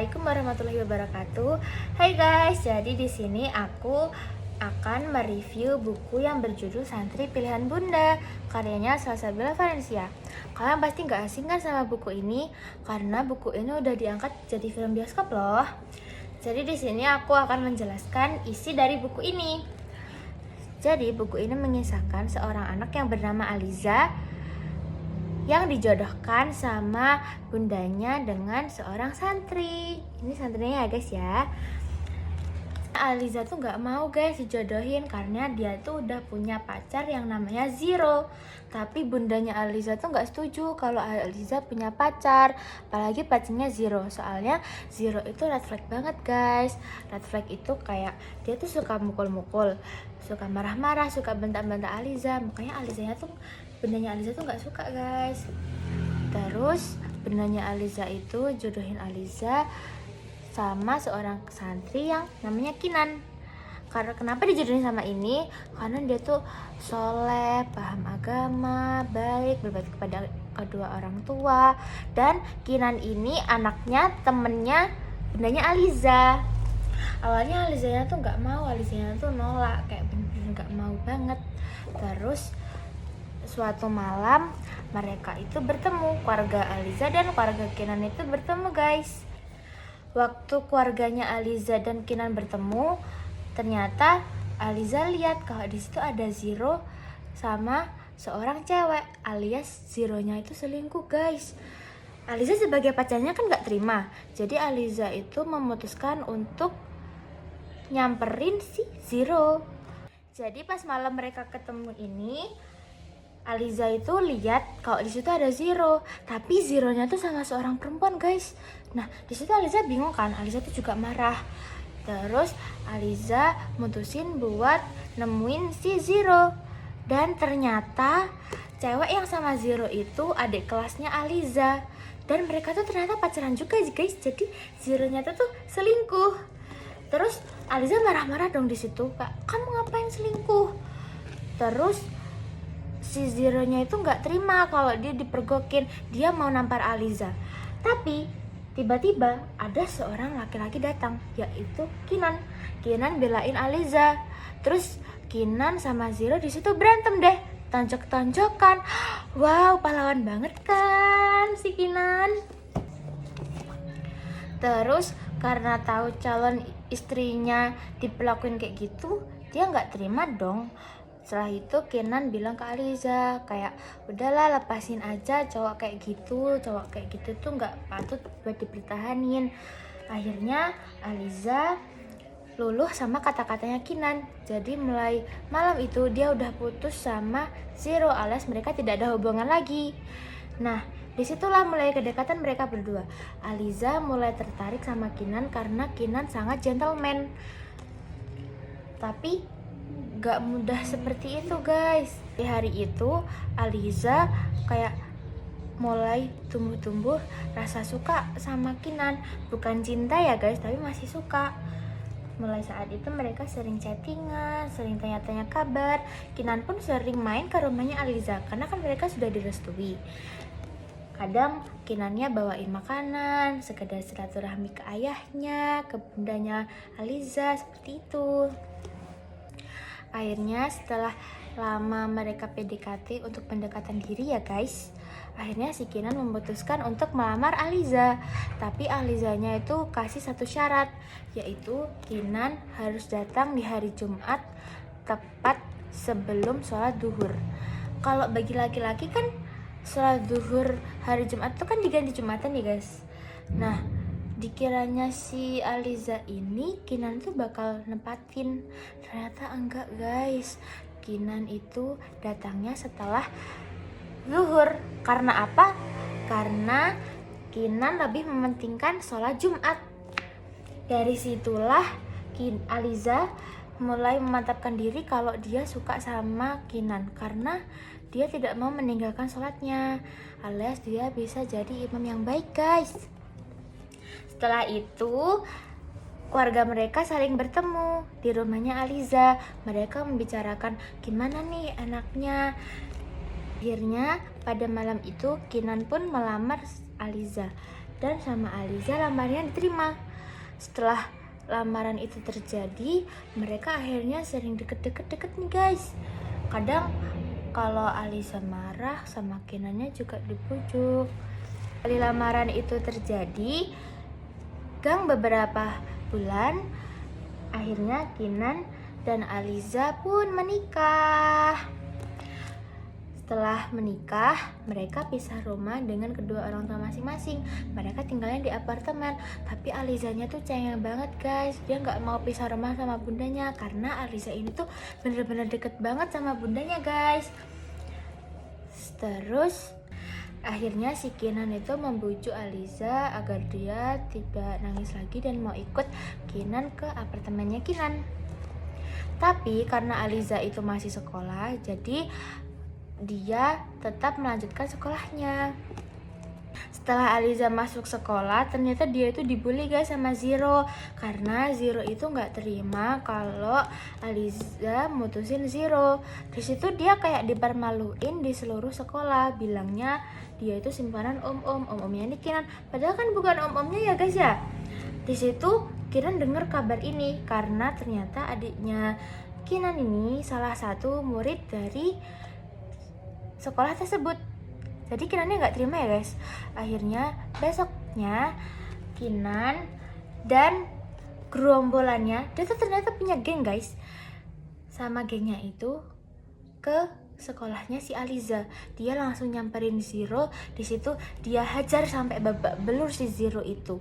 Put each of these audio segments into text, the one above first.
Assalamualaikum warahmatullahi wabarakatuh. Hai guys, jadi di sini aku akan mereview buku yang berjudul Santri Pilihan Bunda, karyanya Salsabila Valencia. Kalian pasti nggak asing kan sama buku ini, karena buku ini udah diangkat jadi film bioskop loh. Jadi di sini aku akan menjelaskan isi dari buku ini. Jadi buku ini mengisahkan seorang anak yang bernama Aliza yang dijodohkan sama bundanya dengan seorang santri. Ini santrinya ya guys ya. Aliza tuh gak mau guys dijodohin karena dia tuh udah punya pacar yang namanya Zero. Tapi bundanya Aliza tuh gak setuju kalau Aliza punya pacar, apalagi pacarnya Zero. Soalnya Zero itu red flag banget guys. Red flag itu kayak dia tuh suka mukul-mukul, suka marah-marah, suka bentak-bentak Aliza. Makanya bundanya Aliza tuh gak suka guys. Terus bundanya Aliza itu jodohin Aliza sama seorang santri yang namanya Kinan. Karena kenapa dijodohin sama ini? Karena dia tuh soleh, paham agama, baik, berbakti kepada kedua orang tua. Dan Kinan ini anaknya temennya bundanya Aliza. Awalnya Alizanya tuh nggak mau, Alizanya tuh nolak, kayak bener-bener nggak mau banget. Terus suatu malam mereka itu bertemu, keluarga Aliza dan keluarga Kinan itu bertemu guys. Waktu keluarganya Aliza dan Kinan bertemu, ternyata Aliza lihat kalau di situ ada Zero sama seorang cewek, alias Zeronya itu selingkuh guys. Aliza sebagai pacarnya kan nggak terima, jadi Aliza itu memutuskan untuk nyamperin si Zero. Jadi pas malam mereka ketemu ini, Aliza itu lihat kalau di situ ada Zero, tapi Zeronya tuh sama seorang perempuan guys. Nah di situ Aliza bingung kan, Aliza tuh juga marah. Terus Aliza mutusin buat nemuin si Zero, dan ternyata cewek yang sama Zero itu adik kelasnya Aliza, dan mereka tuh ternyata pacaran juga guys. Jadi Zeronya tuh selingkuh. Terus Aliza marah-marah dong di situ, kak, kamu ngapain selingkuh? Terus si Zeronya itu nggak terima kalau dia dipergokin, dia mau nampar Aliza. Tapi tiba-tiba ada seorang laki-laki datang, yaitu Kinan. Kinan belain Aliza. Terus Kinan sama Zero di situ berantem deh, tonjok-tonjokan. Wow, pahlawan banget kan si Kinan. Terus karena tahu calon istrinya diperlakuin kayak gitu, dia nggak terima dong. Setelah itu Kinan bilang ke Aliza kayak, udahlah lepasin aja cowok kayak gitu tuh nggak patut buat dipertahanin. Akhirnya Aliza luluh sama kata-katanya Kinan. Jadi mulai malam itu dia udah putus sama Zero, alias mereka tidak ada hubungan lagi. Nah disitulah mulai kedekatan mereka berdua. Aliza mulai tertarik sama Kinan karena Kinan sangat gentleman. Tapi gak mudah seperti itu guys. Di hari itu Aliza kayak mulai tumbuh-tumbuh rasa suka sama Kinan. Bukan cinta ya guys, tapi masih suka. Mulai saat itu mereka sering chattingan, sering tanya-tanya kabar. Kinan pun sering main ke rumahnya Aliza karena kan mereka sudah direstui. Kadang Kinannya bawain makanan, sekedar silaturahmi ke ayahnya, ke bundanya Aliza, seperti itu. Akhirnya setelah lama mereka PDKT untuk pendekatan diri ya guys, akhirnya si Kinan memutuskan untuk melamar Aliza. Tapi Alizanya itu kasih satu syarat, yaitu Kinan harus datang di hari Jumat tepat sebelum sholat duhur. Kalau bagi laki-laki kan sholat duhur hari Jumat itu kan diganti Jumatan ya guys. Nah dikiranya si Aliza ini Kinan tuh bakal nempatin, ternyata enggak guys. Kinan itu datangnya setelah zuhur. Karena apa? Karena Kinan lebih mementingkan sholat Jumat. Dari situlah Aliza mulai memantapkan diri kalau dia suka sama Kinan, karena dia tidak mau meninggalkan sholatnya, alias dia bisa jadi imam yang baik guys. Setelah itu keluarga mereka saling bertemu di rumahnya Aliza. Mereka membicarakan gimana nih anaknya. Akhirnya pada malam itu Kinan pun melamar Aliza. dan sama Aliza lamarannya diterima. Setelah lamaran itu terjadi, mereka akhirnya sering deket-deket nih guys. Kadang kalau Aliza marah sama Kinannya juga dibujuk. Kali lamaran itu terjadi, gang beberapa bulan, akhirnya Kinan dan Aliza pun menikah. Setelah menikah, mereka pisah rumah dengan kedua orang tua masing-masing. Mereka tinggalnya di apartemen, tapi Alizanya tuh cengeng banget guys. Dia nggak mau pisah rumah sama bundanya karena Aliza ini tuh bener-bener deket banget sama bundanya guys. Terus akhirnya si Kinan itu membujuk Aliza agar dia tidak nangis lagi dan mau ikut Kinan ke apartemennya Kinan. Tapi karena Aliza itu masih sekolah, jadi dia tetap melanjutkan sekolahnya. Setelah Aliza masuk sekolah, ternyata dia itu dibully guys sama Zero, karena Zero itu nggak terima kalau Aliza mutusin Zero. Di situ dia kayak dipermaluin di seluruh sekolah, bilangnya dia itu simpanan om-omnya ini Kinan, padahal kan bukan om-omnya ya guys ya. Di situ Kinan dengar kabar ini karena ternyata adiknya Kinan ini salah satu murid dari sekolah tersebut. Jadi Kinannya nggak terima ya guys. Akhirnya besoknya Kinan dan gerombolannya, dia tuh ternyata punya geng guys. Sama gengnya itu ke sekolahnya si Aliza. Dia langsung nyamperin Zero. Di situ dia hajar sampai babak belur si Zero itu.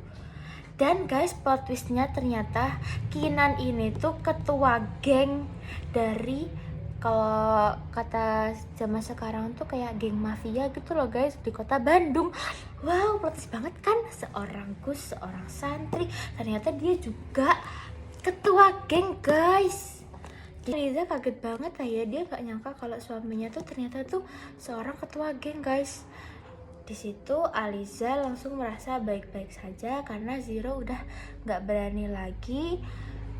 Dan guys, plot twistnya ternyata Kinan ini tuh ketua geng dari, kalau kata zaman sekarang tuh kayak geng mafia gitu loh guys, di kota Bandung. Wow, plot twist banget kan? Seorang Gus, seorang santri, ternyata dia juga ketua geng guys. Aliza kaget banget lah ya, dia gak nyangka kalau suaminya tuh ternyata tuh seorang ketua geng guys. Di situ Aliza langsung merasa baik-baik saja karena Zero udah gak berani lagi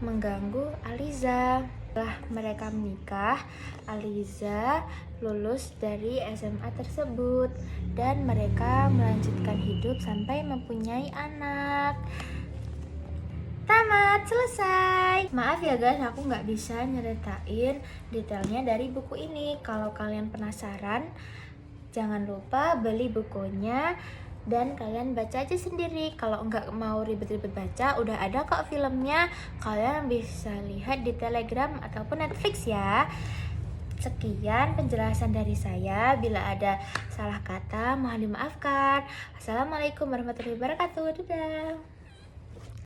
mengganggu Aliza. Setelah mereka menikah, Aliza lulus dari SMA tersebut dan mereka melanjutkan hidup sampai mempunyai anak. Tamat, selesai. Maaf ya guys, aku nggak bisa nyeritain detailnya dari buku ini. Kalau kalian penasaran, jangan lupa beli bukunya dan kalian baca aja sendiri. Kalau nggak mau ribet-ribet baca, udah ada kok filmnya. Kalian bisa lihat di Telegram ataupun Netflix ya. Sekian penjelasan dari saya. Bila ada salah kata, mohon dimaafkan. Assalamualaikum warahmatullahi wabarakatuh. Dadah.